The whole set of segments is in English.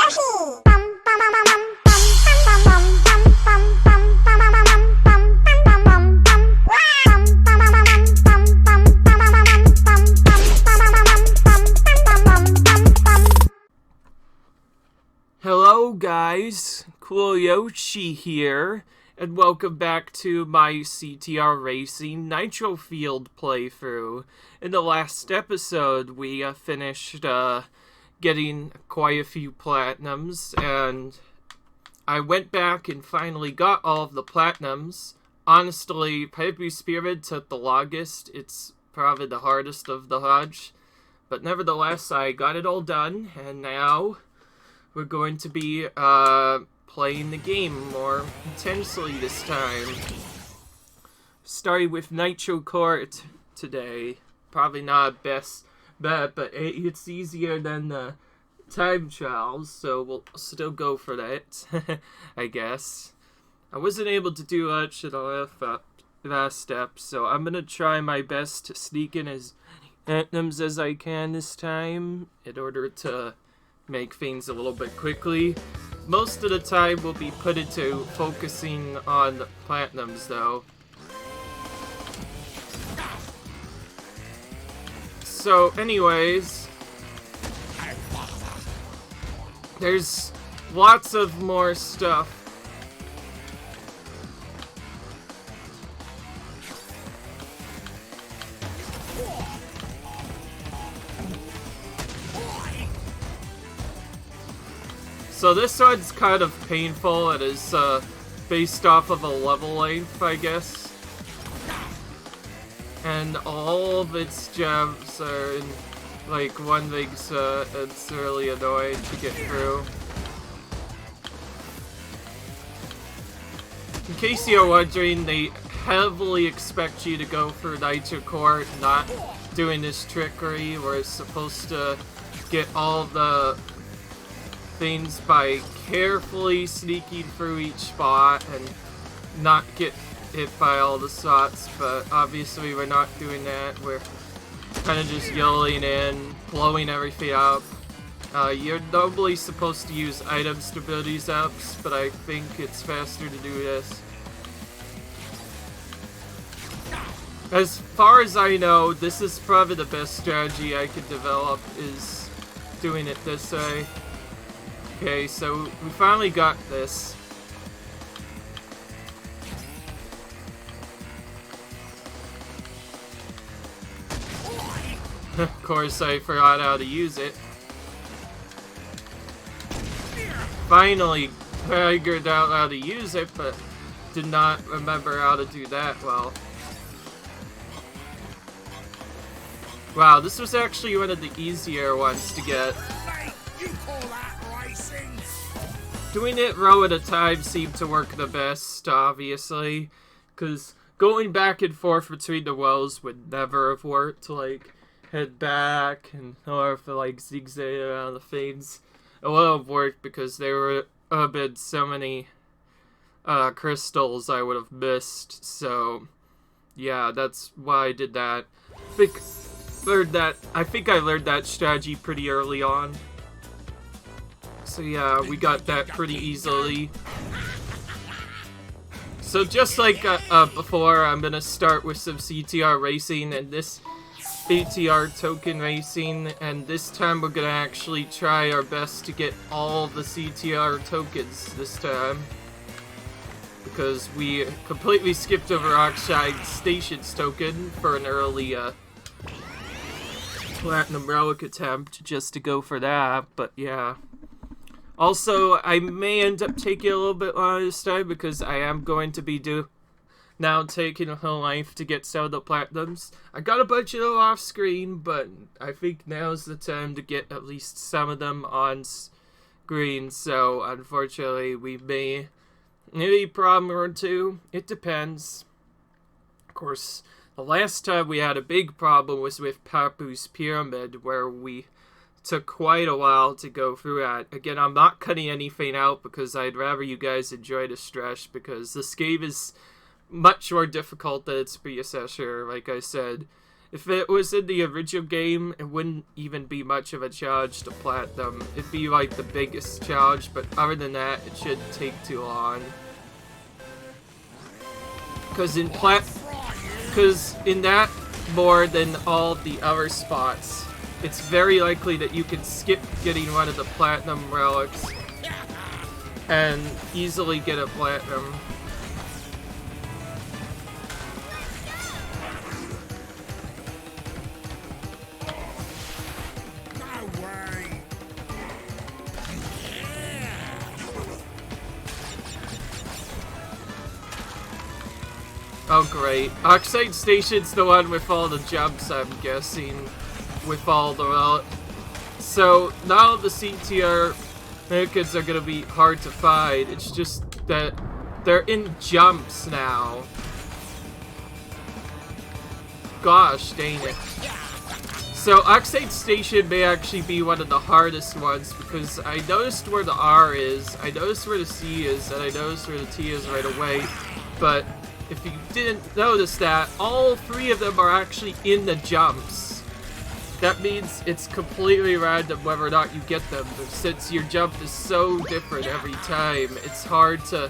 Hello guys, Cool Yoshi here, and welcome back to my CTR Racing Nitro Field playthrough. In the last episode, we finished getting quite a few platinums, and I went back and finally got all of the platinums. Honestly, Piper's Pyramid took the longest. It's probably the hardest of the bunch, but nevertheless, I got it all done, and now we're going to be playing the game more intensely this time. Starting with Nitro Court today. Probably not best bet, but it's easier than the time trials, so we'll still go for that, I guess. I wasn't able to do much in the last step, so I'm going to try my best to sneak in as many anthems as I can this time in order to make things a little bit quickly. Most of the time will be put into focusing on platinums though. So anyways, there's lots of more stuff. So this one's kind of painful. It is based off of a level length, I guess. And all of its gems are in, like, one thing, so it's really annoying to get through. In case you're wondering, they heavily expect you to go through Nitro Court, not doing this trickery where it's supposed to get all the things by carefully sneaking through each spot and not get hit by all the spots, but obviously we're not doing that. We're kind of just yelling in, blowing everything up. You're normally supposed to use item stability ups, but I think it's faster to do this. As far as I know, this is probably the best strategy I could develop, is doing it this way. Okay, so we finally got this. Of course, I forgot how to use it. Finally figured out how to use it, but did not remember how to do that well. Wow, this was actually one of the easier ones to get. Doing it row at a time seemed to work the best, obviously, because going back and forth between the rows would never have worked. Like, head back and or for like zigzag around the things. It would have worked because there would have been so many crystals I would have missed. So, yeah, that's why I did that. I think I learned that strategy pretty early on. So yeah, we got that pretty easily. So just like before, I'm gonna start with some CTR racing and this ATR token racing, and this time we're gonna actually try our best to get all the CTR tokens this time. Because we completely skipped over Oxide Station's token for an early Platinum Relic attempt just to go for that, but yeah. Also, I may end up taking a little bit longer this time because I am going to be now taking a whole life to get some of the platinums. I got a bunch of them off screen, but I think now's the time to get at least some of them on screen. So, unfortunately, we may maybe a problem or two. It depends. Of course, the last time we had a big problem was with Papu's Pyramid, where we took quite a while to go through that. Again, I'm not cutting anything out because I'd rather you guys enjoy the stretch, because this game is much more difficult than its predecessor, like I said. If it was in the original game, it wouldn't even be much of a challenge to platinum. It'd be like the biggest challenge, but other than that, it shouldn't take too long. Because in that more than all the other spots, it's very likely that you can skip getting one of the platinum relics and easily get a platinum. Oh great. Oxide Station's the one with all the jumps, I'm guessing. With all the... So, now the CTR mannequins are gonna be hard to find. It's just that they're in jumps now. Gosh, dang it. So, Oxide Station may actually be one of the hardest ones, because I noticed where the R is, I noticed where the C is, and I noticed where the T is right away, but if you didn't notice that, all three of them are actually in the jumps. That means it's completely random whether or not you get them, but since your jump is so different every time, it's hard to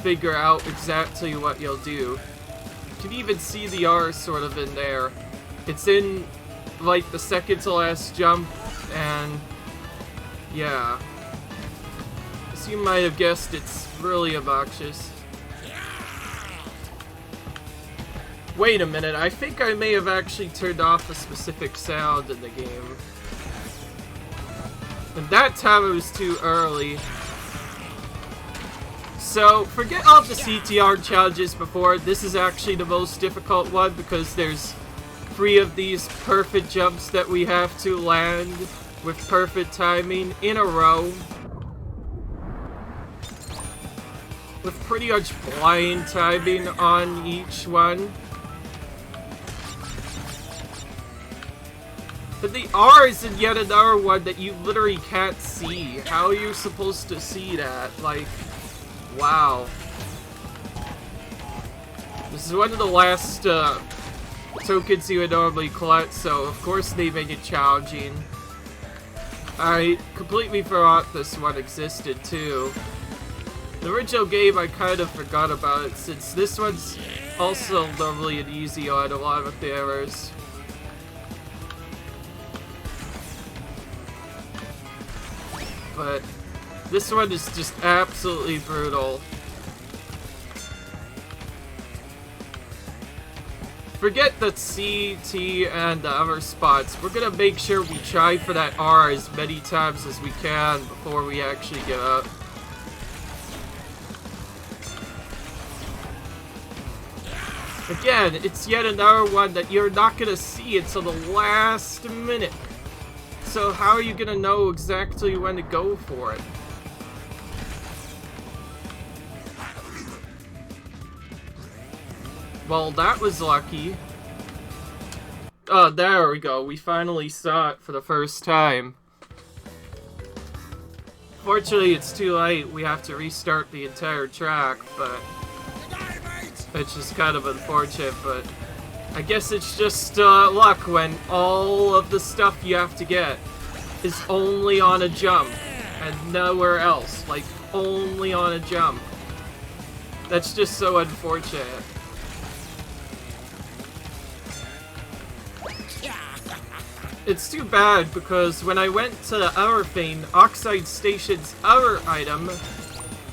figure out exactly what you'll do. You can even see the R sort of in there. It's in, like, the second to last jump, and yeah. As you might have guessed, it's really obnoxious. Wait a minute, I think I may have actually turned off a specific sound in the game. And that time it was too early. So, forget all the CTR challenges before, this is actually the most difficult one because there's 3 of these perfect jumps that we have to land with perfect timing in a row. With pretty much blind timing on each one. But the R is in yet another one that you literally can't see. How are you supposed to see that? Like, wow. This is one of the last tokens you would normally collect, so of course they make it challenging. I completely forgot this one existed too. The original game I kind of forgot about it, since this one's also normally an easy one along with the errors. But this one is just absolutely brutal. Forget the C, T, and the other spots. We're gonna make sure we try for that R as many times as we can before we actually get up. Again, it's yet another one that you're not gonna see until the last minute. So how are you gonna know exactly when to go for it? Well, that was lucky. Oh, there we go. We finally saw it for the first time. Fortunately, it's too late. We have to restart the entire track, but it's just kind of unfortunate, but I guess it's just luck when all of the stuff you have to get is only on a jump and nowhere else. Like, only on a jump. That's just so unfortunate. It's too bad because when I went to the other thing, Oxide Station's other item,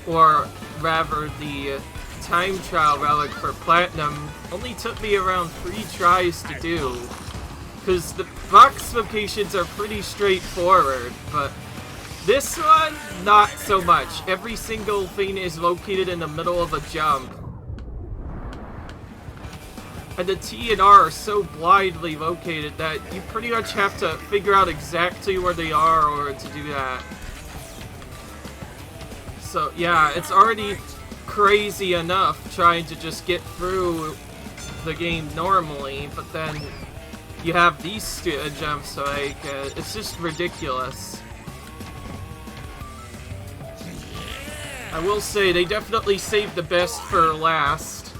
or rather the time trial relic for platinum, only took me around 3 tries to do. Because the box locations are pretty straightforward, but this one, not so much. Every single thing is located in the middle of a jump. And the T and R are so blindly located that you pretty much have to figure out exactly where they are in order to do that. So yeah, it's already crazy enough trying to just get through the game normally, but then you have these jumps, like, it's just ridiculous. I will say, they definitely saved the best for last.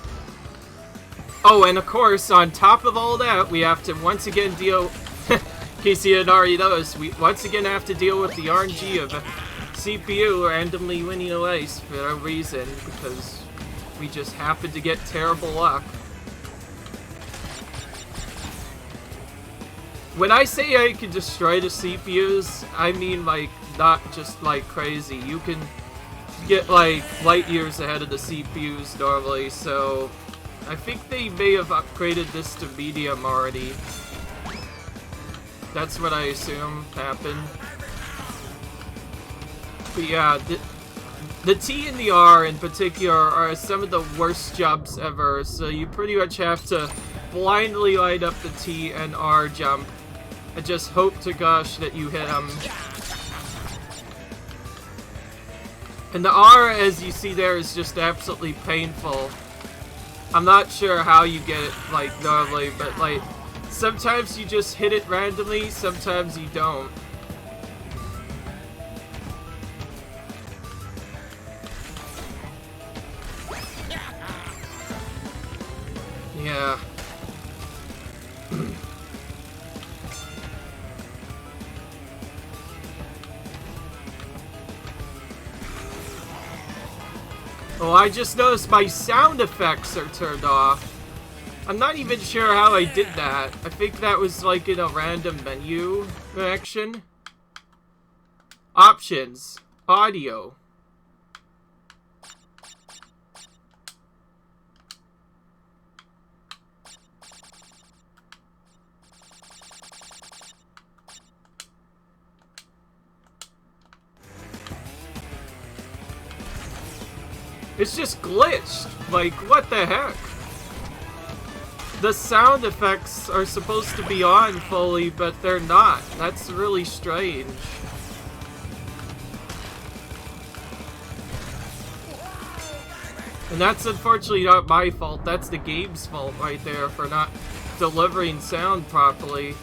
Oh, and of course, on top of all that, we have to once again deal, in case you didn't already notice, we once again have to deal with the RNG of a CPU randomly winning a race for no reason, because we just happen to get terrible luck. When I say I can destroy the CPUs, I mean like, not just like crazy. You can get like light years ahead of the CPUs normally, so I think they may have upgraded this to medium already. That's what I assume happened. But yeah, the T and the R in particular are some of the worst jumps ever, so you pretty much have to blindly light up the T and R jump and just hope to gosh that you hit them. And the R, as you see there, is just absolutely painful. I'm not sure how you get it, like, normally, but, like, sometimes you just hit it randomly, sometimes you don't. Yeah. Oh, I just noticed my sound effects are turned off. I'm not even sure how I did that. I think that was like in a random menu action. Options. Audio. It's just glitched. Like, what the heck? The sound effects are supposed to be on fully, but they're not. That's really strange. And that's unfortunately not my fault. That's the game's fault right there for not delivering sound properly.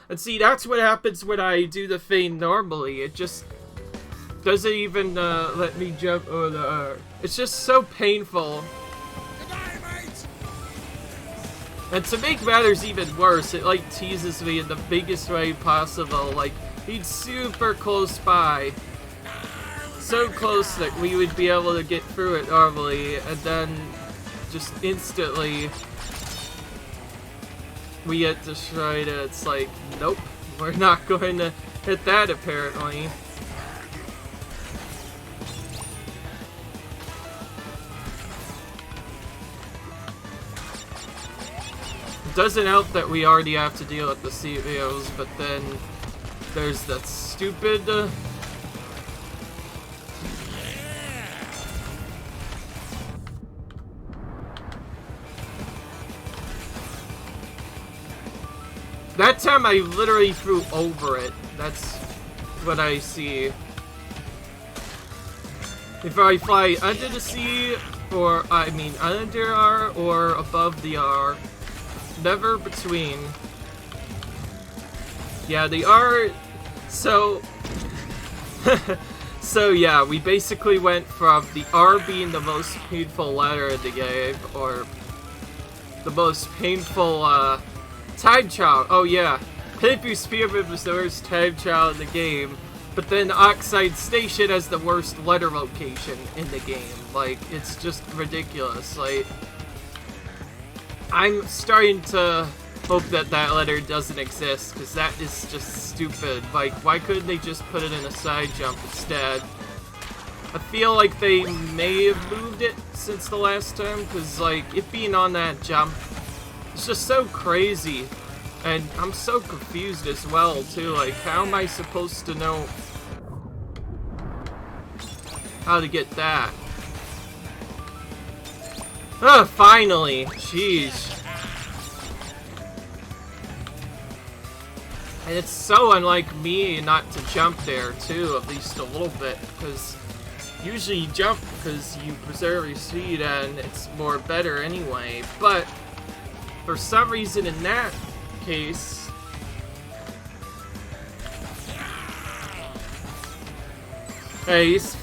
And see, that's what happens when I do the thing normally. It just doesn't even let me jump over the R. It's just so painful. And to make matters even worse, it like teases me in the biggest way possible. Like, he's super close by. So close that we would be able to get through it normally, and then just instantly we get destroyed, and it's like, nope, we're not going to hit that apparently. It doesn't help that we already have to deal with the CVOs, but then there's that stupid that time I literally flew over it. That's what I see. If I fly under the C, or I mean under R, or above the R. Never between. Yeah, the R... So... so yeah, we basically went from the R being the most painful letter in the game, or the most painful, time trial. Oh yeah, Paper Spearman was the worst time trial in the game, but then Oxide Station has the worst letter location in the game. Like, it's just ridiculous. Like, I'm starting to hope that that letter doesn't exist, because that is just stupid. Like, why couldn't they just put it in a side jump instead? I feel like they may have moved it since the last time, because, like, it being on that jump, it's just so crazy. And I'm so confused as well, too. Like, how am I supposed to know how to get that? Oh, finally! Jeez. And it's so unlike me not to jump there, too, at least a little bit, because usually you jump because you preserve your speed and it's more better anyway, but for some reason in that case,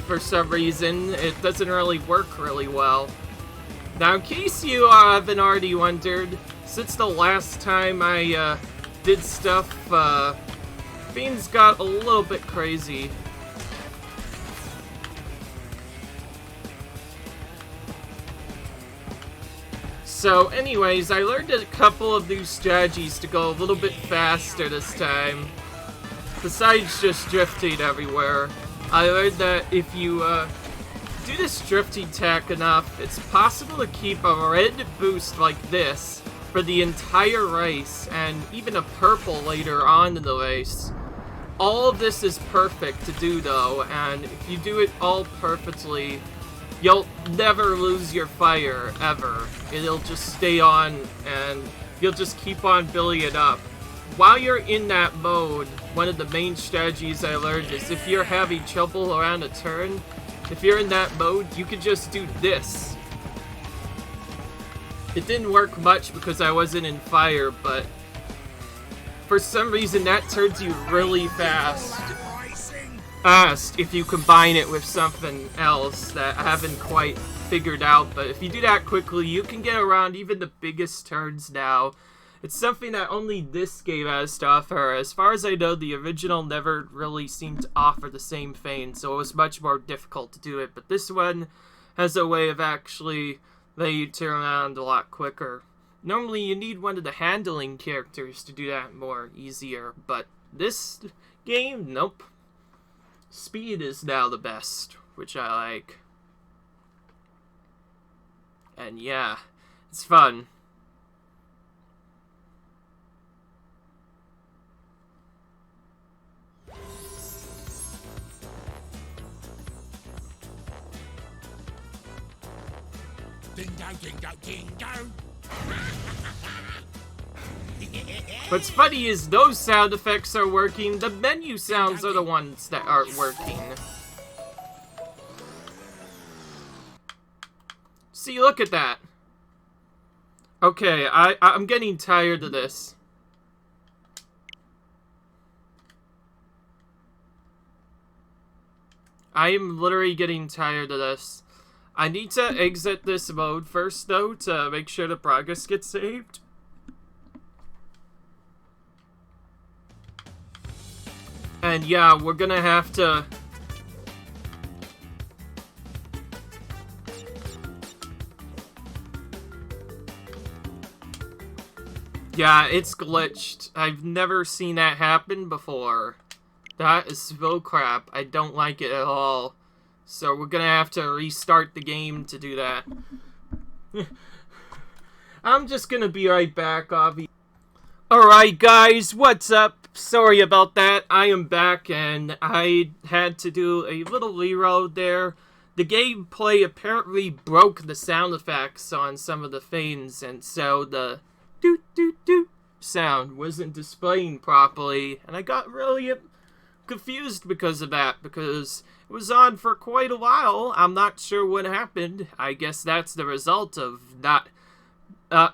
for some reason, it doesn't really work really well. Now, in case you haven't already wondered, since the last time I did stuff, things got a little bit crazy. So anyways, I learned a couple of new strategies to go a little bit faster this time. Besides just drifting everywhere, I learned that if you do this drifting attack enough, it's possible to keep a red boost like this for the entire race, and even a purple later on in the race. All of this is perfect to do though, and if you do it all perfectly, you'll never lose your fire, ever. It'll just stay on, and you'll just keep on building it up. While you're in that mode, one of the main strategies I learned is if you're having trouble around a turn, if you're in that mode, you can just do this. It didn't work much because I wasn't in fire, but for some reason that turns you really fast. If you combine it with something else that I haven't quite figured out, but if you do that quickly, you can get around even the biggest turns now. It's something that only this game has to offer. As far as I know, the original never really seemed to offer the same thing, so it was much more difficult to do it, but this one has a way of actually letting you turn around a lot quicker. Normally you need one of the handling characters to do that more easier, but this game, nope. Speed is now the best, which I like. And yeah, it's fun. Dingo, dingo, dingo. What's funny is those sound effects are working, the menu sounds are the ones that aren't working. See, look at that. Okay, I'm getting tired of this. I am literally getting tired of this. I need to exit this mode first, though, to make sure the progress gets saved. And yeah, we're gonna have to... Yeah, it's glitched. I've never seen that happen before. That is so crap. I don't like it at all. So we're gonna have to restart the game to do that. I'm just gonna be right back, obviously. Alright guys, what's up? Sorry about that. I am back and I had to do a little reload there. The gameplay apparently broke the sound effects on some of the things, and so the doot doot doot sound wasn't displaying properly, and I got really confused because of that, because it was on for quite a while. I'm not sure what happened. I guess that's the result of not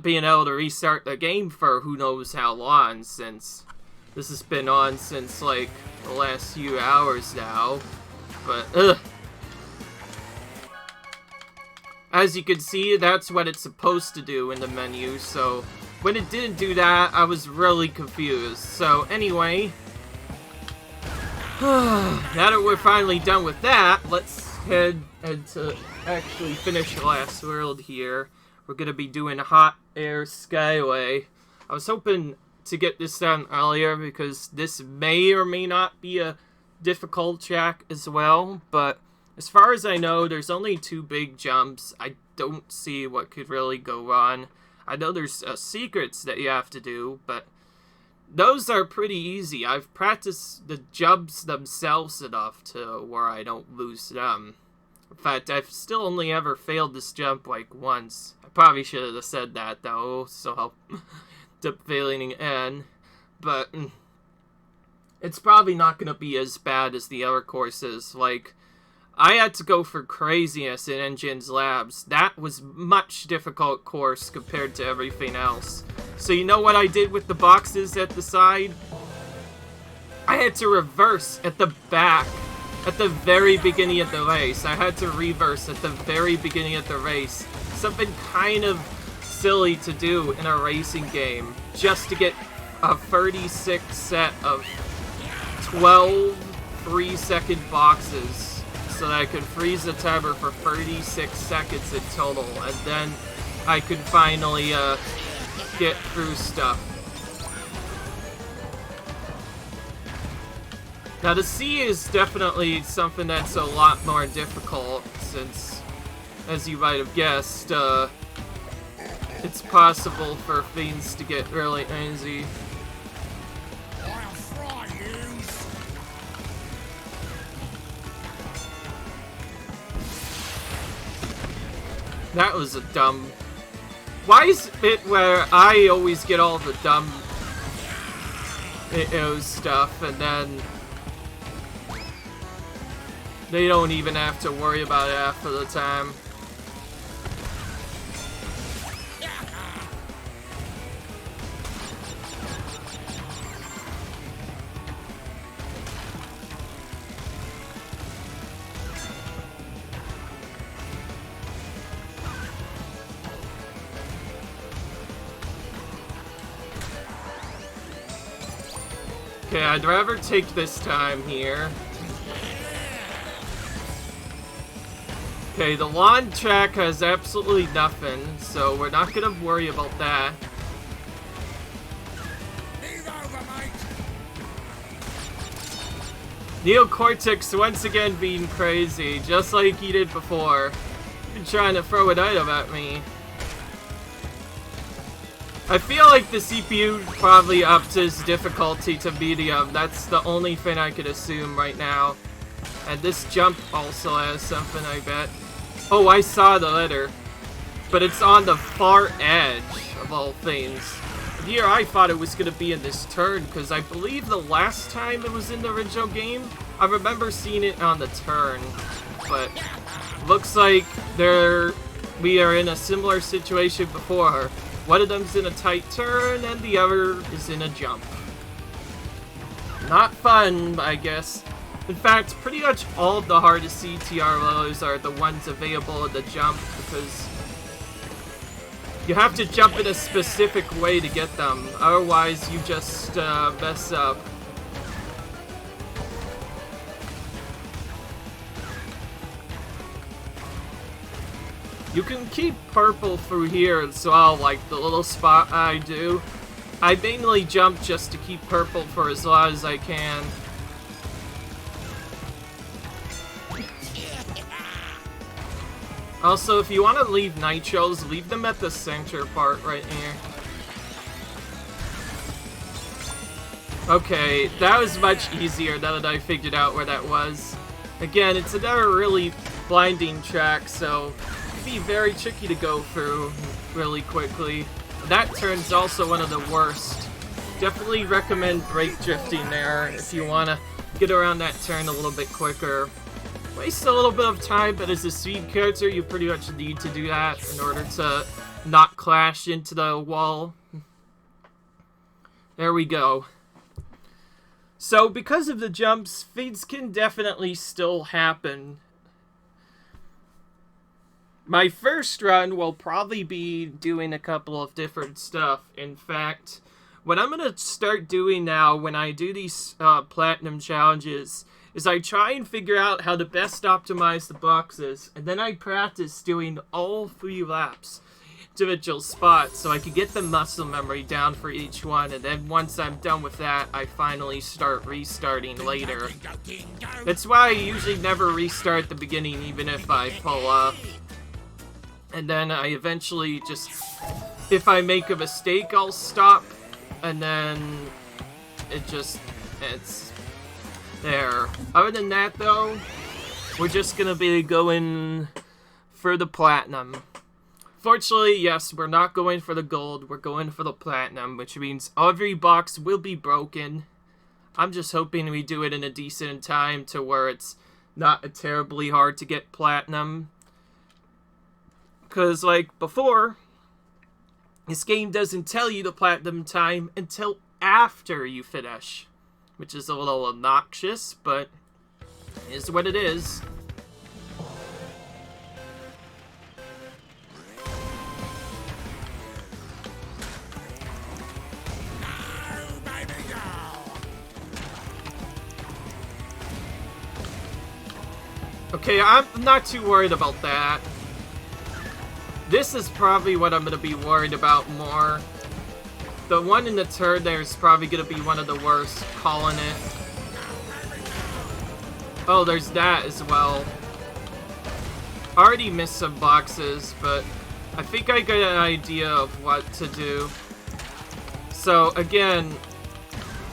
being able to restart the game for who knows how long, since this has been on since like the last few hours now. But as you can see, that's what it's supposed to do in the menu, so when it didn't do that, I was really confused. So anyway, now that we're finally done with that, let's head to actually finish the last world here. We're gonna be doing Hot Air Skyway. I was hoping to get this done earlier because this may or may not be a difficult track as well, but as far as I know, there's only 2 big jumps. I don't see what could really go wrong. I know there's secrets that you have to do, but those are pretty easy. I've practiced the jumps themselves enough to where I don't lose them. In fact, I've still only ever failed this jump like once. I probably should have said that though, so I'll end up failing again. But it's probably not going to be as bad as the other courses. Like, I had to go for craziness in Engines Labs. That was much difficult course compared to everything else. So you know what I did with the boxes at the side? I had to reverse at the back. At the very beginning of the race. I had to reverse at the very beginning of the race something kind of silly to do in a racing game, just to get a 36 set of 12 3-second boxes so that I could freeze the timer for 36 seconds in total, and then I could finally get through stuff. Now the sea is definitely something that's a lot more difficult, since, as you might have guessed, it's possible for things to get really easy. I'll fry you. That was a dumb... Why is it where I always get all the dumb stuff, and then they don't even have to worry about it half of the time? Okay, I'd rather take this time here. Okay, the lawn track has absolutely nothing, so we're not gonna worry about that. Move over, mate. Neocortex once again being crazy, just like he did before. Been trying to throw an item at me. I feel like the CPU probably upped his difficulty to medium. That's the only thing I could assume right now. And this jump also has something, I bet. Oh, I saw the letter. But it's on the far edge of all things. And here I thought it was going to be in this turn, because I believe the last time it was in the original game, I remember seeing it on the turn. But looks like we are in a similar situation before. One of them's in a tight turn, and the other is in a jump. Not fun, I guess. In fact, pretty much all of the hardest CTR lows are the ones available in the jump, because you have to jump in a specific way to get them. Otherwise, you just mess up. You can keep purple through here as well, like the little spot I do. I mainly jump just to keep purple for as long as I can. Also, if you want to leave nitros, leave them at the center part right here. Okay, that was much easier now that I figured out where that was. Again, it's another really blinding track, so be very tricky to go through really quickly. That turn's also one of the worst. Definitely recommend brake drifting there if you want to get around that turn a little bit quicker. Waste a little bit of time, but as a speed character, you pretty much need to do that in order to not clash into the wall. There we go. So, because of the jumps, things can definitely still happen. My first run will probably be doing a couple of different stuff. In fact, what I'm going to start doing now when I do these platinum challenges is I try and figure out how to best optimize the boxes, and then I practice doing all 3 laps, individual spots, so I can get the muscle memory down for each one, and then once I'm done with that, I finally start restarting later. That's why I usually never restart at the beginning, even if I fall off. And then I eventually just, if I make a mistake, I'll stop, and then it's there. Other than that, though, we're just gonna be going for the platinum. Fortunately, yes, we're not going for the gold, we're going for the platinum, which means every box will be broken. I'm just hoping we do it in a decent time to where it's not terribly hard to get platinum. Because, like before, this game doesn't tell you the platinum time until after you finish. Which is a little obnoxious, but is what it is. Okay, I'm not too worried about that. This is probably what I'm gonna be worried about more. The one in the turn there is probably gonna be one of the worst, calling it. Oh, there's that as well. Already missed some boxes, but I think I got an idea of what to do. So again,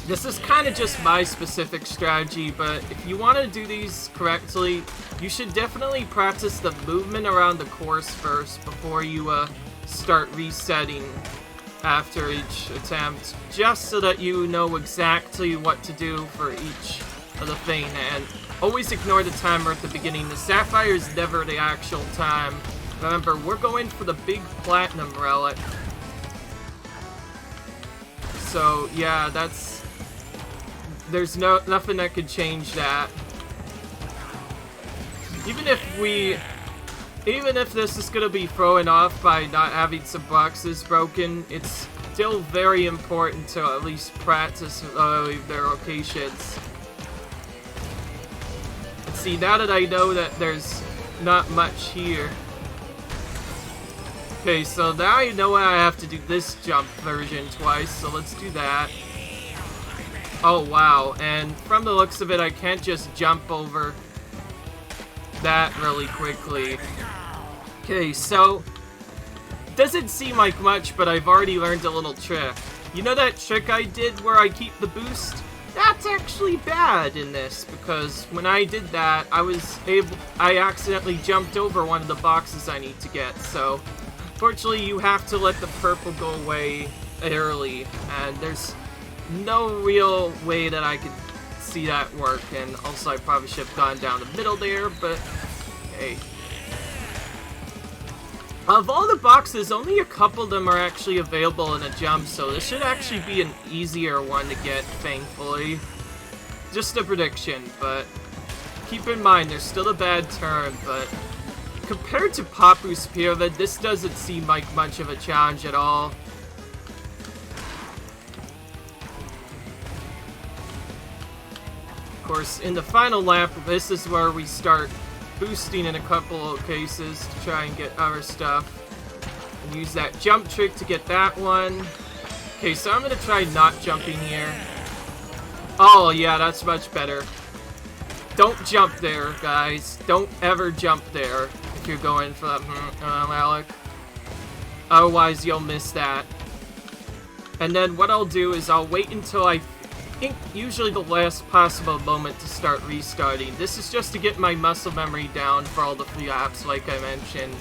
this is kind of just my specific strategy, but if you want to do these correctly, you should definitely practice the movement around the course first before you start resetting after each attempt, just so that you know exactly what to do for each of the thing. And always ignore the timer at the beginning. The Sapphire is never the actual time. Remember, we're going for the big platinum relic. So yeah, there's nothing that could change that. Even if this is gonna be thrown off by not having some boxes broken, it's still very important to at least practice their locations. Let's see, now that I know that there's not much here. Okay, so now I know I have to do this jump version twice, so let's do that. Oh wow, and from the looks of it, I can't just jump over that really quickly. Okay, so doesn't seem like much, but I've already learned a little trick. You know that trick I did where I keep the boost? That's actually bad in this, because when I did that, I accidentally jumped over one of the boxes I need to get, so fortunately you have to let the purple go away early, and there's no real way that I could see that work, and also I probably should have gone down the middle there, but hey. Of all the boxes, only a couple of them are actually available in a jump, so this should actually be an easier one to get, thankfully. Just a prediction, but keep in mind, there's still a bad turn, but compared to Papu's Pyramid, this doesn't seem like much of a challenge at all. Of course, in the final lap, this is where we start boosting in a couple of cases to try and get other stuff. And use that jump trick to get that one. Okay, so I'm gonna try not jumping here. Oh yeah, that's much better. Don't jump there, guys. Don't ever jump there if you're going for that relic. Otherwise, you'll miss that. And then what I'll do is I'll wait until I think usually the last possible moment to start restarting. This is just to get my muscle memory down for all the free apps, like I mentioned.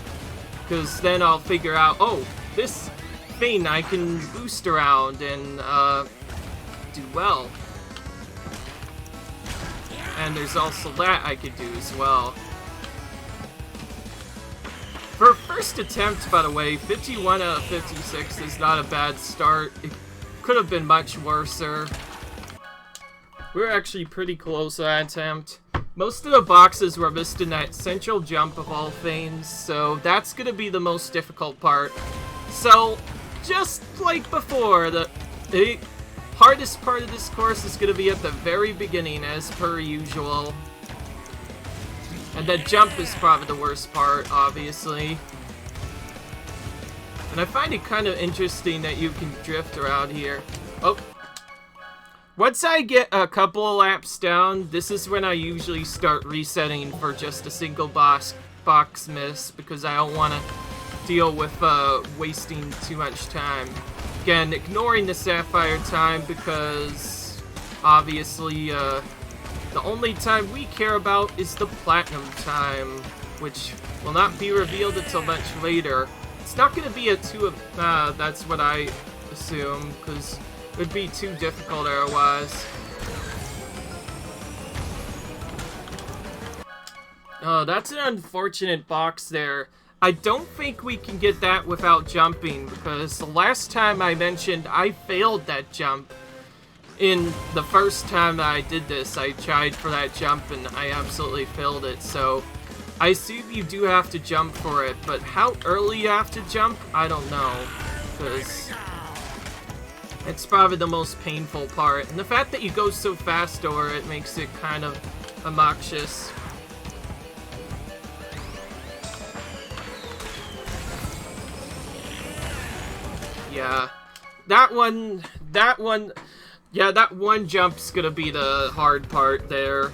Because then I'll figure out, oh, this thing I can boost around and do well. And there's also that I could do as well. For a first attempt, by the way, 51 out of 56 is not a bad start. It could have been much worser. We're actually pretty close to that attempt. Most of the boxes were missed in that central jump of all things, so that's gonna be the most difficult part. So, just like before, the hardest part of this course is gonna be at the very beginning, as per usual. And the jump is probably the worst part, obviously. And I find it kind of interesting that you can drift around here. Oh. Once I get a couple of laps down, this is when I usually start resetting for just a single box miss, because I don't want to deal with wasting too much time. Again, ignoring the Sapphire time, because obviously the only time we care about is the Platinum time, which will not be revealed until much later. It's not going to be a 2 of... that's what I assume, because it would be too difficult otherwise. Oh, that's an unfortunate box there. I don't think we can get that without jumping, because the last time I mentioned I failed that jump. In the first time that I did this, I tried for that jump and I absolutely failed it, so I assume you do have to jump for it, but how early you have to jump, I don't know, because it's probably the most painful part. And the fact that you go so fast over it makes it kind of obnoxious. Yeah. Yeah, that one jump's gonna be the hard part there.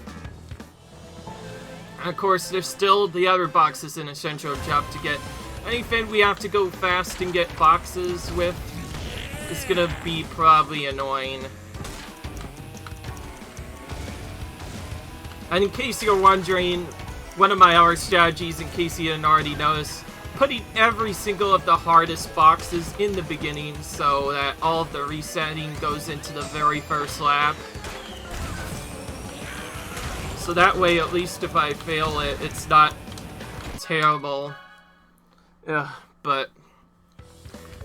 And of course, there's still the other boxes in a central jump to get. Anything we have to go fast and get boxes with is gonna be probably annoying. And in case you're wondering, one of my other strategies, in case you didn't already notice, putting every single of the hardest boxes in the beginning so that all of the resetting goes into the very first lap. So that way, at least if I fail it, it's not terrible. Yeah, but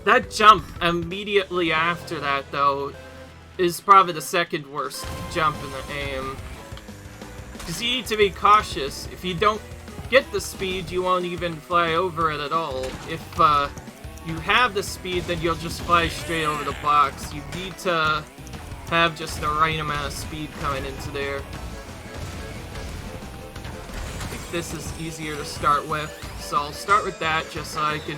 that jump immediately after that, though, is probably the second worst jump in the game. Because you need to be cautious. If you don't get the speed, you won't even fly over it at all. If you have the speed, then you'll just fly straight over the box. You need to have just the right amount of speed coming into there. I think this is easier to start with, so I'll start with that just so I can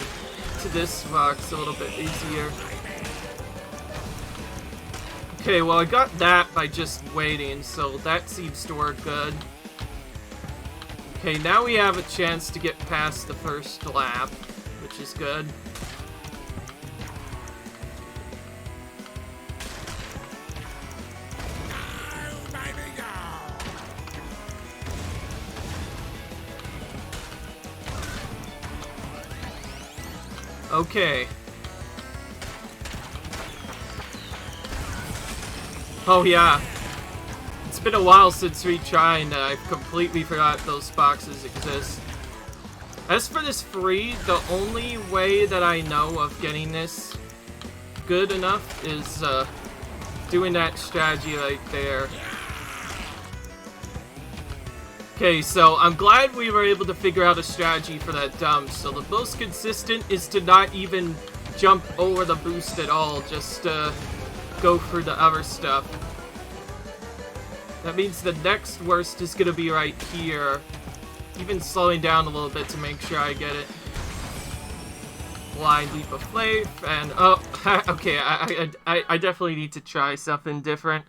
to this box a little bit easier. Okay, well I got that by just waiting, so that seems to work good. Okay, now we have a chance to get past the first lap, which is good. Okay. Oh yeah. It's been a while since retrying and I've completely forgot those boxes exist. As for this free, the only way that I know of getting this good enough is doing that strategy right there. Okay, so I'm glad we were able to figure out a strategy for that dump. So the most consistent is to not even jump over the boost at all, just go for the other stuff. That means the next worst is gonna be right here. Even slowing down a little bit to make sure I get it. Blind leap of faith, and oh, okay, I definitely need to try something different.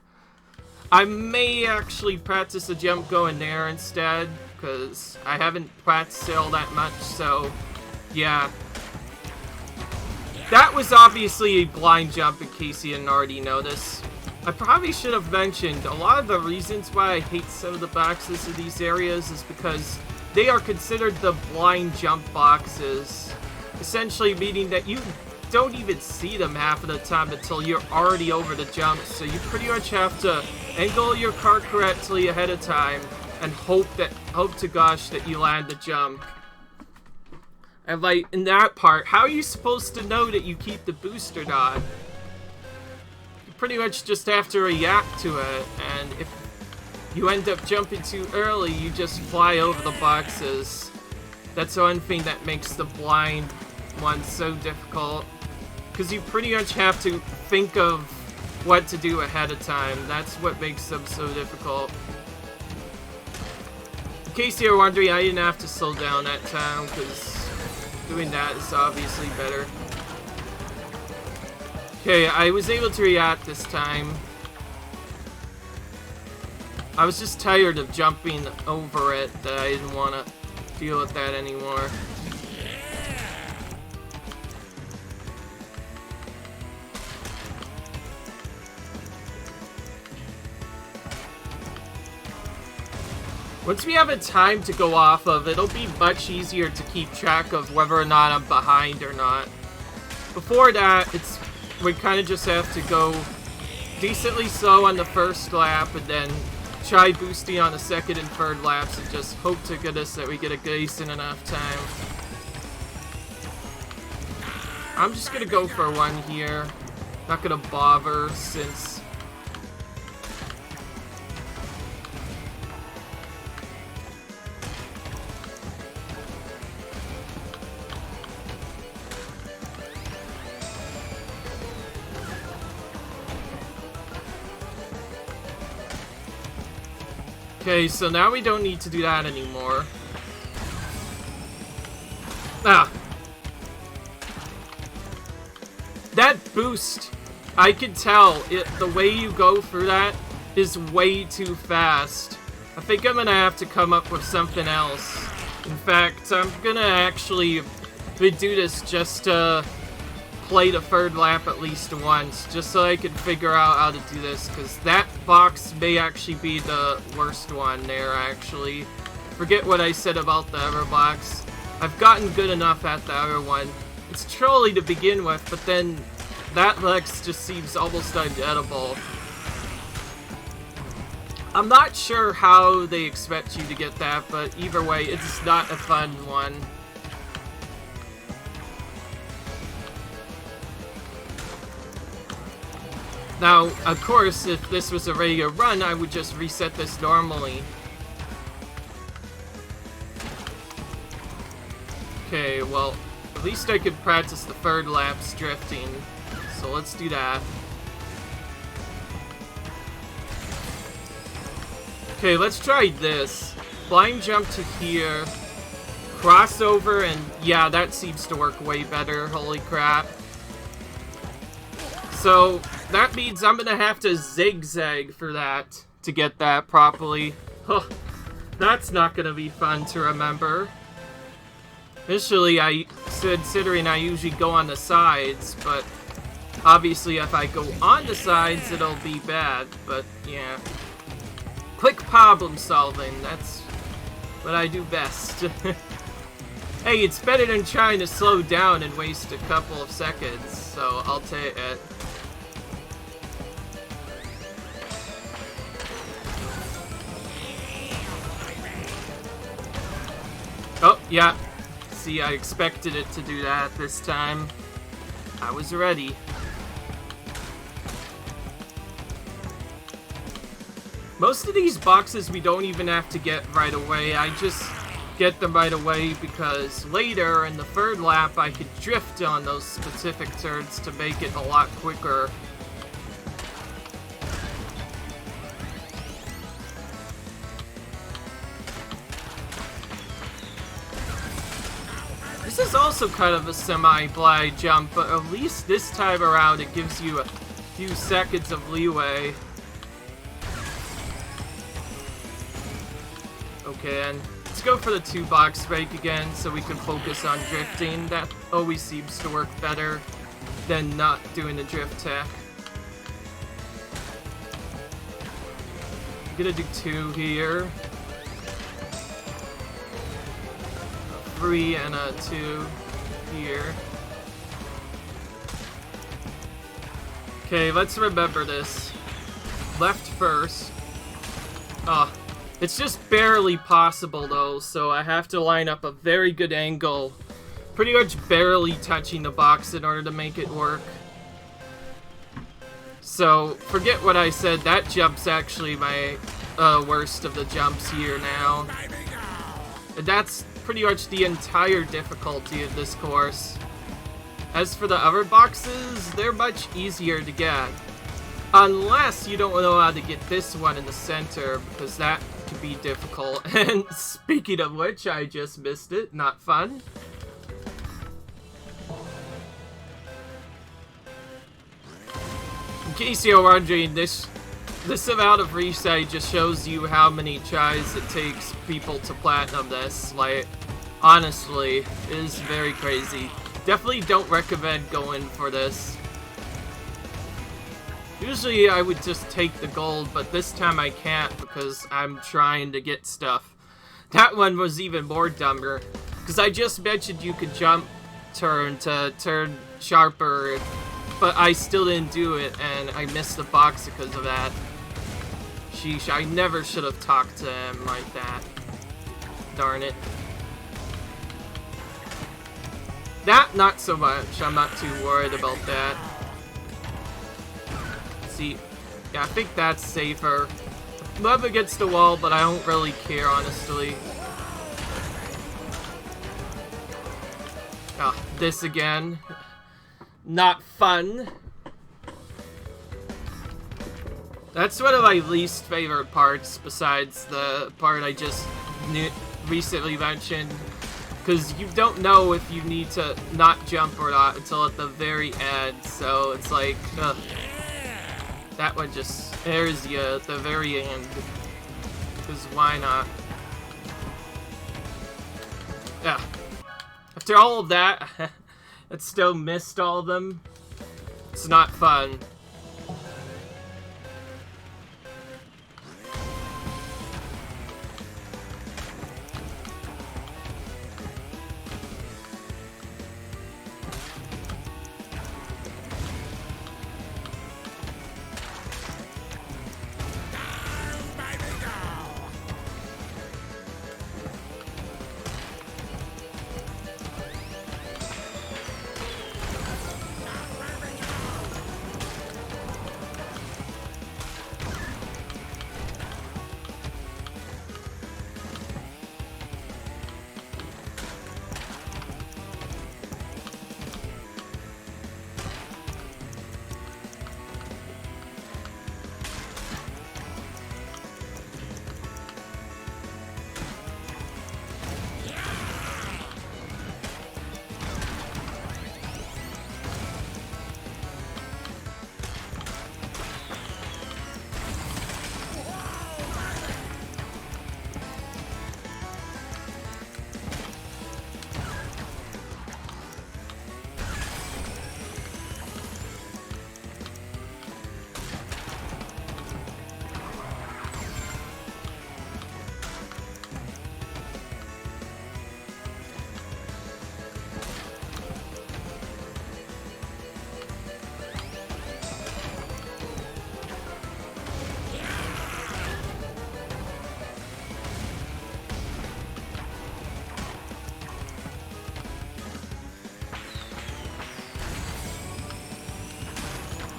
I may actually practice a jump going there instead, because I haven't practiced it all that much, so yeah. That was obviously a blind jump in case you didn't already notice. I probably should have mentioned, a lot of the reasons why I hate some of the boxes in these areas is because they are considered the blind jump boxes. Essentially meaning that you don't even see them half of the time until you're already over the jump, so you pretty much have to angle your car correctly ahead of time and hope to gosh that you land the jump. And like, in that part, how are you supposed to know that you keep the boost or not? You pretty much just have to react to it, and if you end up jumping too early, you just fly over the boxes. That's the one thing that makes the blind one so difficult. Because you pretty much have to think of what to do ahead of time. That's what makes them so difficult. In case you're wondering, I didn't have to slow down that time, because doing that is obviously better. Okay, I was able to react this time. I was just tired of jumping over it, that I didn't want to deal with that anymore. Once we have a time to go off of, it'll be much easier to keep track of whether or not I'm behind or not. Before that, we kind of just have to go decently slow on the first lap and then try boosting on the second and third laps and just hope to goodness that we get a decent enough time. I'm just gonna go for one here. Not gonna bother since okay, so now we don't need to do that anymore. Ah. That boost, I could tell the way you go through that is way too fast. I think I'm gonna have to come up with something else. In fact, I'm gonna actually do this just to play the third lap at least once, just so I can figure out how to do this, because that box may actually be the worst one there, actually. Forget what I said about the other box. I've gotten good enough at the other one. It's trolly to begin with, but then that Lex just seems almost unedible. I'm not sure how they expect you to get that, but either way, it's not a fun one. Now, of course, if this was a regular run, I would just reset this normally. Okay, well, at least I could practice the third lap's drifting. So let's do that. Okay, let's try this. Blind jump to here. Crossover, and yeah, that seems to work way better. Holy crap. So, that means I'm gonna have to zigzag for that to get that properly. Huh. That's not gonna be fun to remember. Initially, considering I usually go on the sides, but obviously if I go on the sides, it'll be bad, but yeah. Quick problem solving, that's what I do best. Hey, it's better than trying to slow down and waste a couple of seconds, so I'll take it. Oh, yeah. See, I expected it to do that this time. I was ready. Most of these boxes we don't even have to get right away. I just get them right away because later in the third lap I could drift on those specific turns to make it a lot quicker. This is also kind of a semi-blind jump, but at least this time around it gives you a few seconds of leeway. Okay, and let's go for the 2-box break again so we can focus on drifting. That always seems to work better than not doing the drift tech. I'm gonna do 2 here. 3 and a 2 here. Okay, let's remember this. Left first. Oh, it's just barely possible though, so I have to line up a very good angle. Pretty much barely touching the box in order to make it work. So, forget what I said, that jump's actually my worst of the jumps here now. And that's pretty much the entire difficulty of this course. As for the other boxes, they're much easier to get. Unless you don't know how to get this one in the center, because that could be difficult. And speaking of which, I just missed it. Not fun. In case you're wondering, this amount of reset just shows you how many tries it takes people to platinum this. Like, honestly, it is very crazy. Definitely don't recommend going for this. Usually I would just take the gold, but this time I can't because I'm trying to get stuff. That one was even more dumber, because I just mentioned you could jump turn to turn sharper, but I still didn't do it, and I missed the box because of that. Sheesh, I never should have talked to him like that. Darn it. That, not so much. I'm not too worried about that. See, yeah, I think that's safer. I'm up against the wall, but I don't really care, honestly. Ah, this again. Not fun. That's one of my least favorite parts, besides the part I just recently mentioned. because you don't know if you need to not jump or not until at the very end, so it's like, ugh. That one just scares you at the very end, because why not? Yeah. After all of that, I still missed all of them. It's not fun.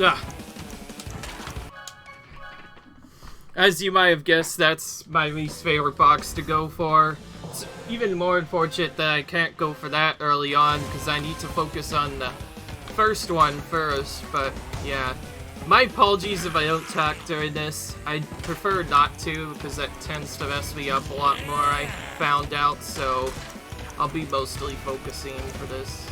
Ugh. As you might have guessed, that's my least favorite box to go for. It's even more unfortunate that I can't go for that early on, because I need to focus on the first one first, but yeah. My apologies if I don't talk during this. I prefer not to, because that tends to mess me up a lot more, I found out, so I'll be mostly focusing for this.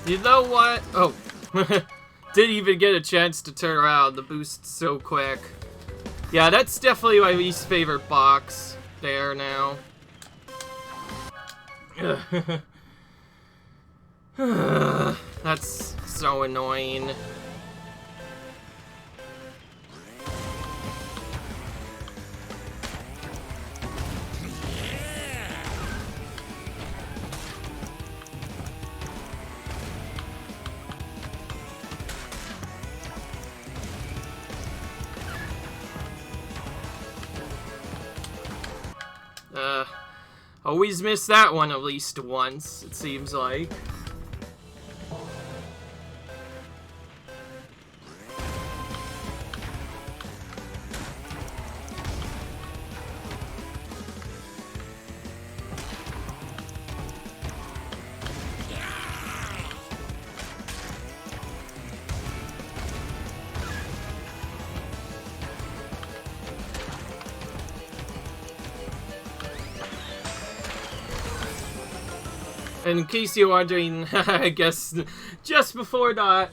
You know what? Oh. Didn't even get a chance to turn around. The boost's so quick. Yeah, that's definitely my least favorite box there now. That's so annoying. Always miss that one at least once, it seems like. And in case you're wondering, I guess just before that,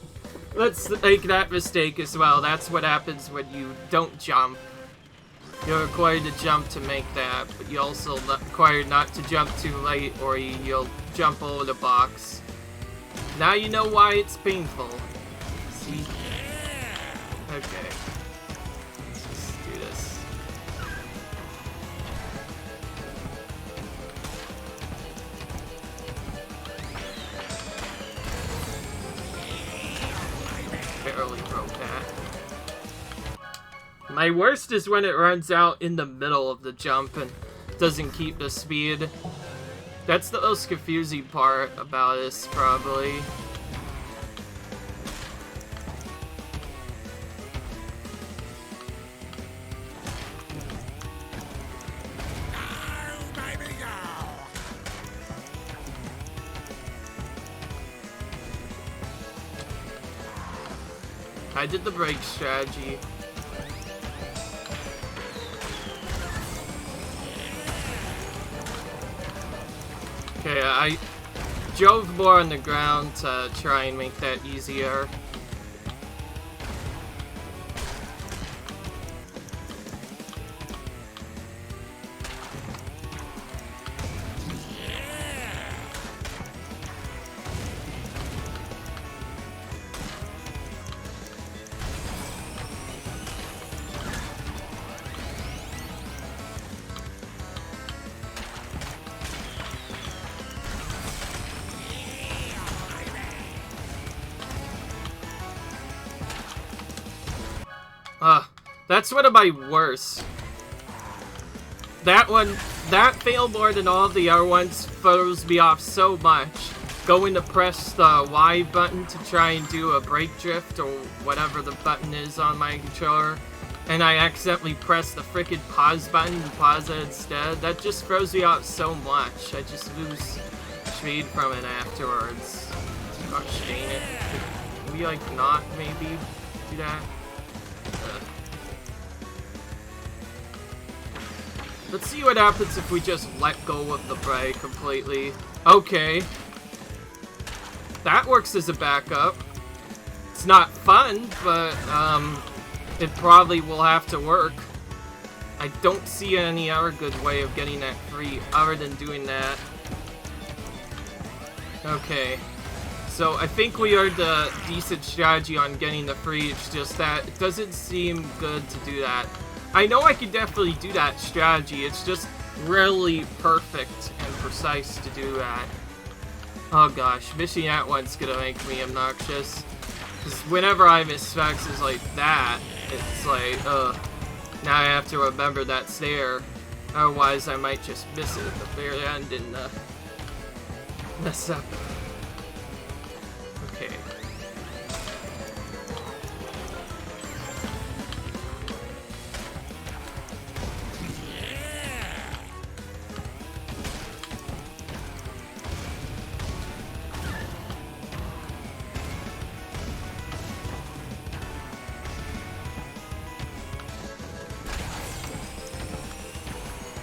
let's make that mistake as well. That's what happens when you don't jump. You're required to jump to make that, but you also required not to jump too late or you'll jump over the box. Now you know why it's painful. See? Okay. Let's just do this. Barely broke that. My worst is when it runs out in the middle of the jump and doesn't keep the speed. That's the most confusing part about this, probably. I did the brake strategy. Okay, I drove more on the ground to try and make that easier. That's one of my worst. That failed more than all of the other ones, throws me off so much. Going to press the Y button to try and do a brake drift or whatever the button is on my controller, and I accidentally press the frickin' pause button and pause it instead. That just throws me off so much. I just lose speed from it afterwards. Gosh dang it. Can we, like, not maybe do that? Let's see what happens if we just let go of the brake completely. Okay. That works as a backup. It's not fun, but it probably will have to work. I don't see any other good way of getting that free other than doing that. Okay. So I think we are the decent strategy on getting the free, it's just that it doesn't seem good to do that. I know I could definitely do that strategy, it's just really perfect and precise to do that. Oh gosh, missing that one's gonna make me obnoxious. Because whenever I miss specs like that, it's like, now I have to remember that's there. Otherwise I might just miss it at the very end and mess up. Okay.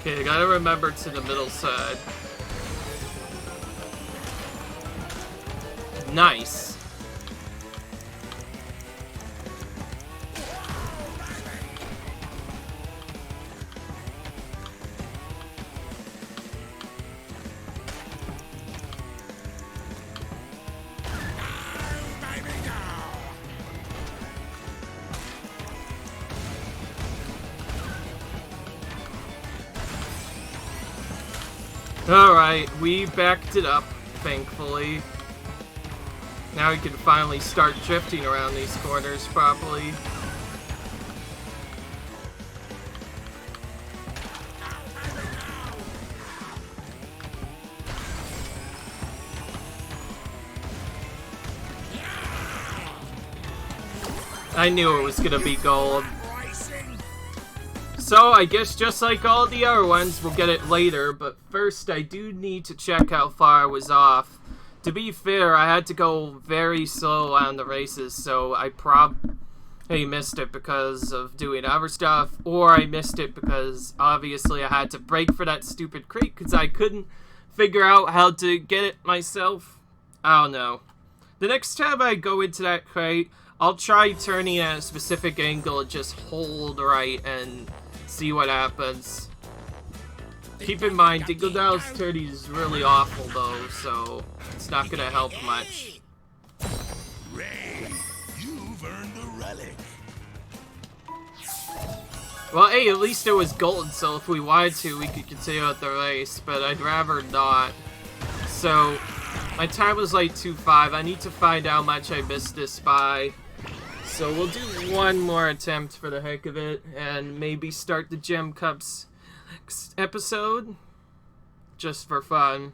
Okay, I gotta remember to the middle side. Nice. Alright, we backed it up, thankfully. Now we can finally start drifting around these corners properly. I knew it was gonna be gold. So, I guess just like all the other ones, we'll get it later, but first I do need to check how far I was off. To be fair, I had to go very slow on the races, so I probably missed it because of doing other stuff, or I missed it because obviously I had to brake for that stupid crate because I couldn't figure out how to get it myself. I don't know. The next time I go into that crate, I'll try turning at a specific angle and just hold right and see what happens. Keep in mind, Dingodile's turning is really awful though, so it's not gonna help much. Ray, you've earned a relic. Well, hey, at least it was gold, so if we wanted to, we could continue with the race, but I'd rather not. So, my time was like 2:05. I need to find out how much I missed this by. So we'll do one more attempt for the heck of it, and maybe start the Gem Cups next episode, just for fun.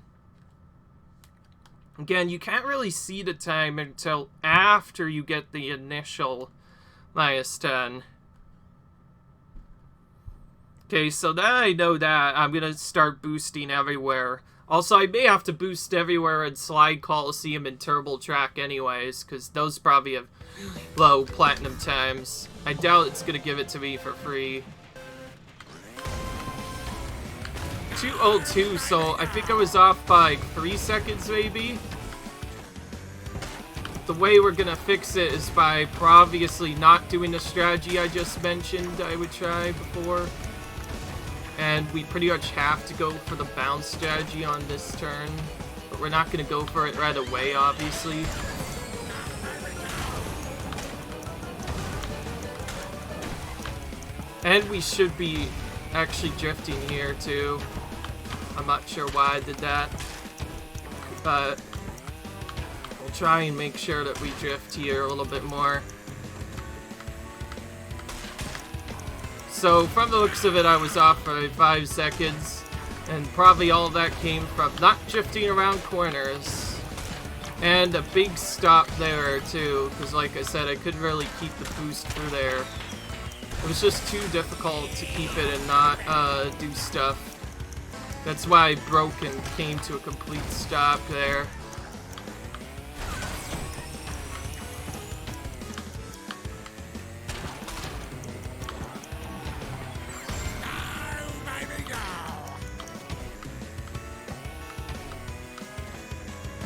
Again, you can't really see the time until after you get the initial -10. Okay, so now I know that, I'm gonna start boosting everywhere. Also, I may have to boost everywhere in Slide Coliseum and Turbo Track anyways, because those probably have low platinum times. I doubt it's gonna give it to me for free. 2:02, so I think I was off by 3 seconds maybe. The way we're gonna fix it is by obviously not doing the strategy I just mentioned I would try before. And we pretty much have to go for the bounce strategy on this turn. But we're not gonna go for it right away, obviously. And we should be actually drifting here too. I'm not sure why I did that, but we'll try and make sure that we drift here a little bit more. So from the looks of it, I was off for 5 seconds, and probably all of that came from not drifting around corners. And a big stop there too, because like I said, I couldn't really keep the boost through there. It was just too difficult to keep it and not do stuff. That's why I broke and came to a complete stop there.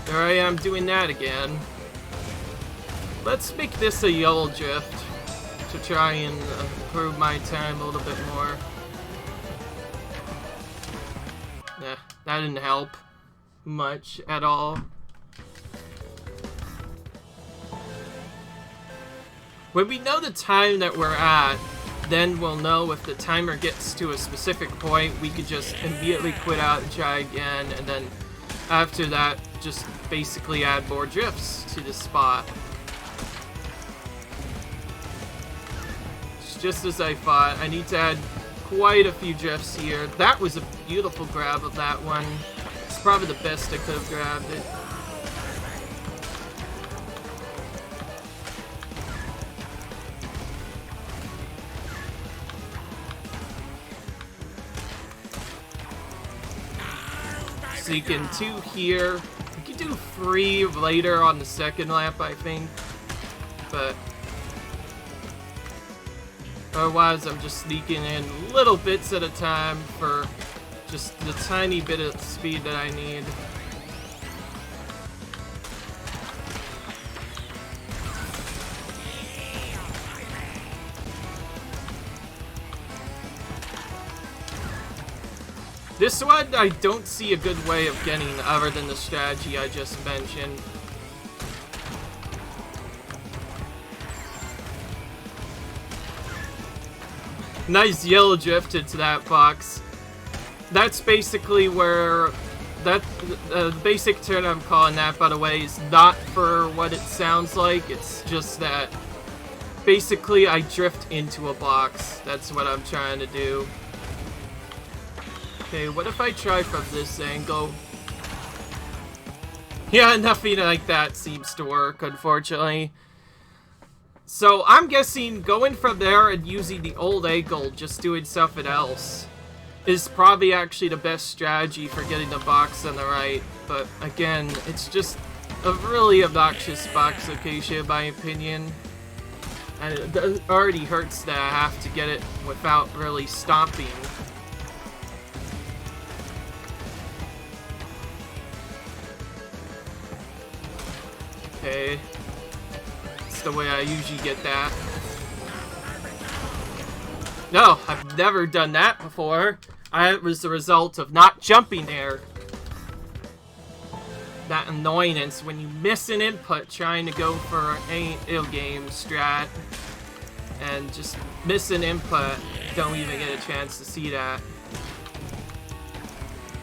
There I am doing that again. Let's make this a yellow drift to try and improve my time a little bit more. Nah, that didn't help much at all. When we know the time that we're at, then we'll know if the timer gets to a specific point, we could just immediately quit out and try again, and then after that, just basically add more drifts to the spot. It's just as I thought. I need to add quite a few drifts here. That was a beautiful grab of that one. It's probably the best I could have grabbed it. Seeking 2 here. We could do 3 later on the second lap, I think. But otherwise, I'm just sneaking in little bits at a time for just the tiny bit of speed that I need. This one, I don't see a good way of getting other than the strategy I just mentioned. Nice yellow drift into that box. That's basically where... the basic turn I'm calling that, by the way, is not for what it sounds like. It's just that basically I drift into a box. That's what I'm trying to do. Okay, what if I try from this angle? Yeah, nothing like that seems to work, unfortunately. So, I'm guessing going from there and using the old angle, just doing something else, is probably actually the best strategy for getting the box on the right. But, again, it's just a really obnoxious box location, in my opinion. And it already hurts that I have to get it without really stopping. Okay. It's the way I usually get that. No, I've never done that before. It was the result of not jumping there. That annoyance when you miss an input trying to go for a game strat and just miss an input, don't even get a chance to see that.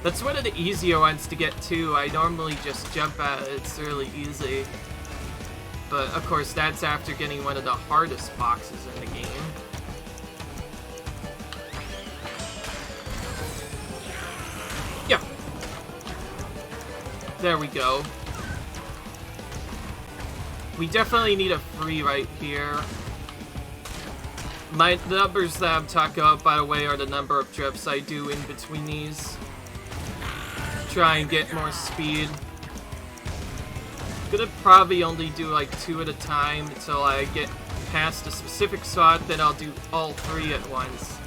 That's one of the easier ones to get to. I normally just jump at it, it's really easy. But of course that's after getting one of the hardest boxes in the game. Yeah. There we go. We definitely need a free right here. The numbers that I'm talking about, by the way, are the number of trips I do in between these. Try and get more speed. Gonna probably only do like 2 at a time until I get past a specific spot, then I'll do all 3 at once.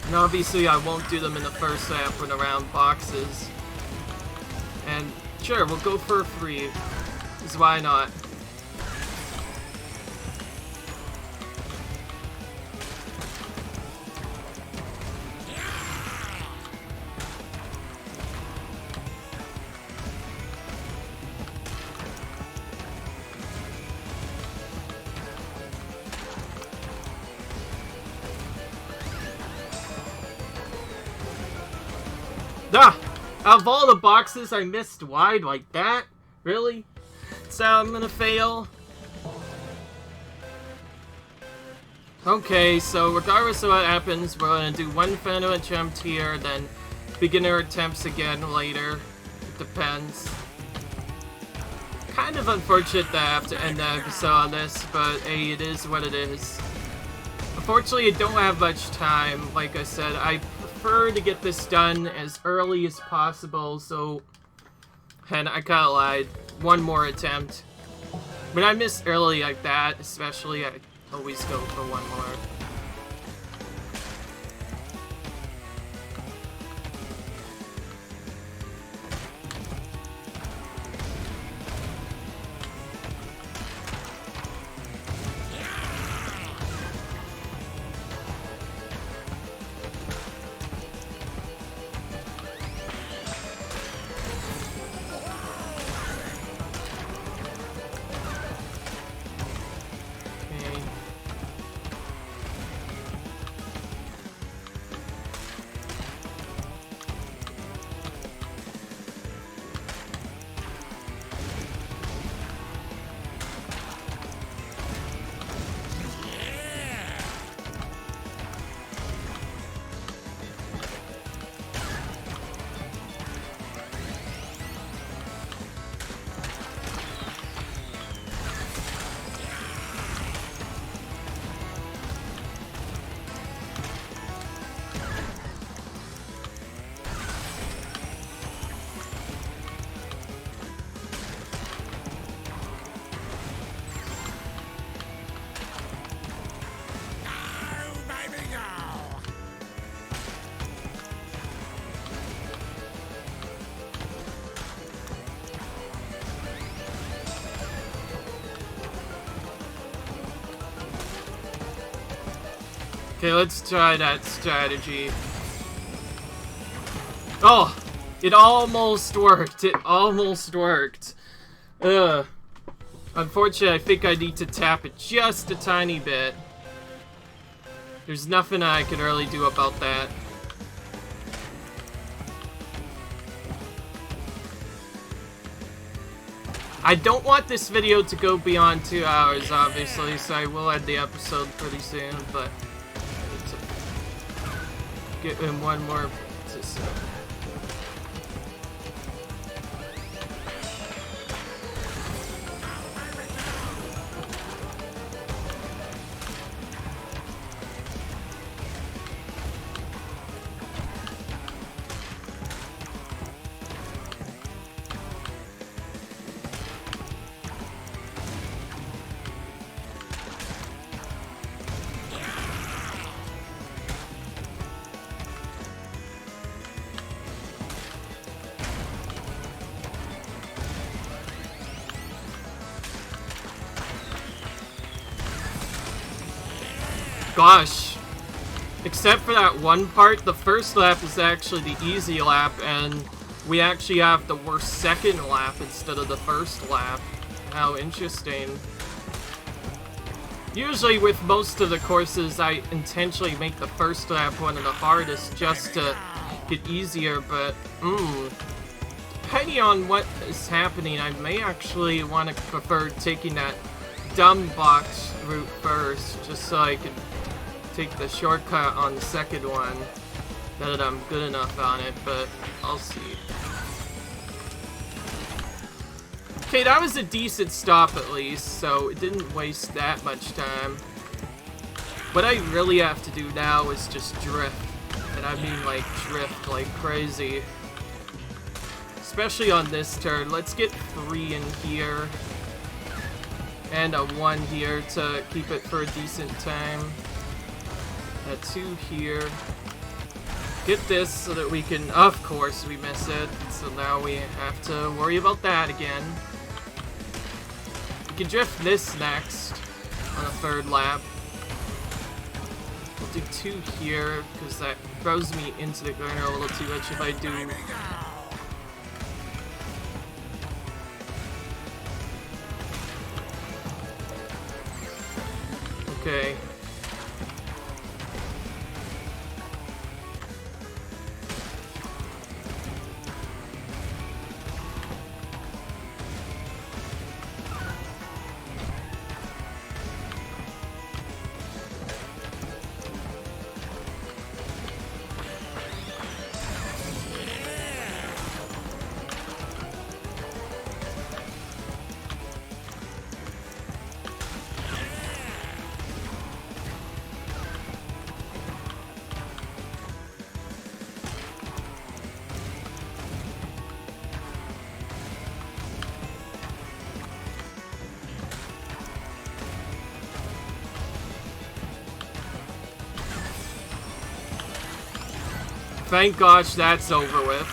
And obviously I won't do them in the first lap when around boxes. And sure, we'll go for a free. Because why not? Ah! Out of all the boxes I missed wide like that? Really? So I'm gonna fail? Okay, so regardless of what happens, we're gonna do one final attempt here, then beginner attempts again later. It depends. Kind of unfortunate that I have to end the episode on this, but hey, it is what it is. Unfortunately, I don't have much time. Like I said, I prefer to get this done as early as possible, so... And I kinda lied. One more attempt. When I miss early like that, especially, I always go for one more. Okay, let's try that strategy. Oh! It almost worked. It almost worked. Ugh. Unfortunately, I think I need to tap it just a tiny bit. There's nothing I can really do about that. I don't want this video to go beyond 2 hours, obviously, so I will end the episode pretty soon, but... get in one more. gosh. Except for that one part, the first lap is actually the easy lap, and we actually have the worst second lap instead of the first lap. How interesting. Usually with most of the courses, I intentionally make the first lap one of the hardest just to get easier, but, depending on what is happening, I may actually want to prefer taking that dumb box route first, just so I can take the shortcut on the second one, now that I'm good enough on it, but I'll see. Okay, that was a decent stop at least, so it didn't waste that much time. What I really have to do now is just drift, and I mean like drift like crazy. Especially on this turn. Let's get 3 in here, and a 1 here to keep it for a decent time. A 2 here. Get this so that we can, of course we miss it, so now we have to worry about that again. We can drift this next on the 3rd lap. We'll do 2 here, because that throws me into the corner a little too much if I do. Okay. Thank gosh that's over with.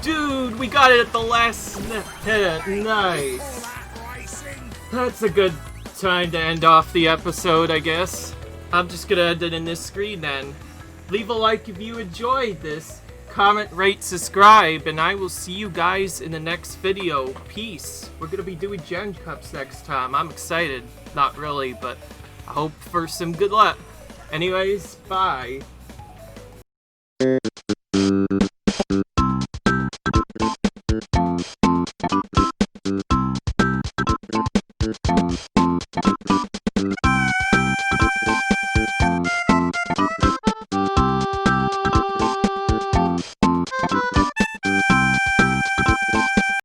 Dude, we got it at the last minute. Nice. That's a good time to end off the episode, I guess. I'm just gonna end it in this screen then. Leave a like if you enjoyed this. Comment, rate, subscribe, and I will see you guys in the next video. Peace. We're gonna be doing Gen Cups next time. I'm excited. Not really, but I hope for some good luck. Anyways, bye.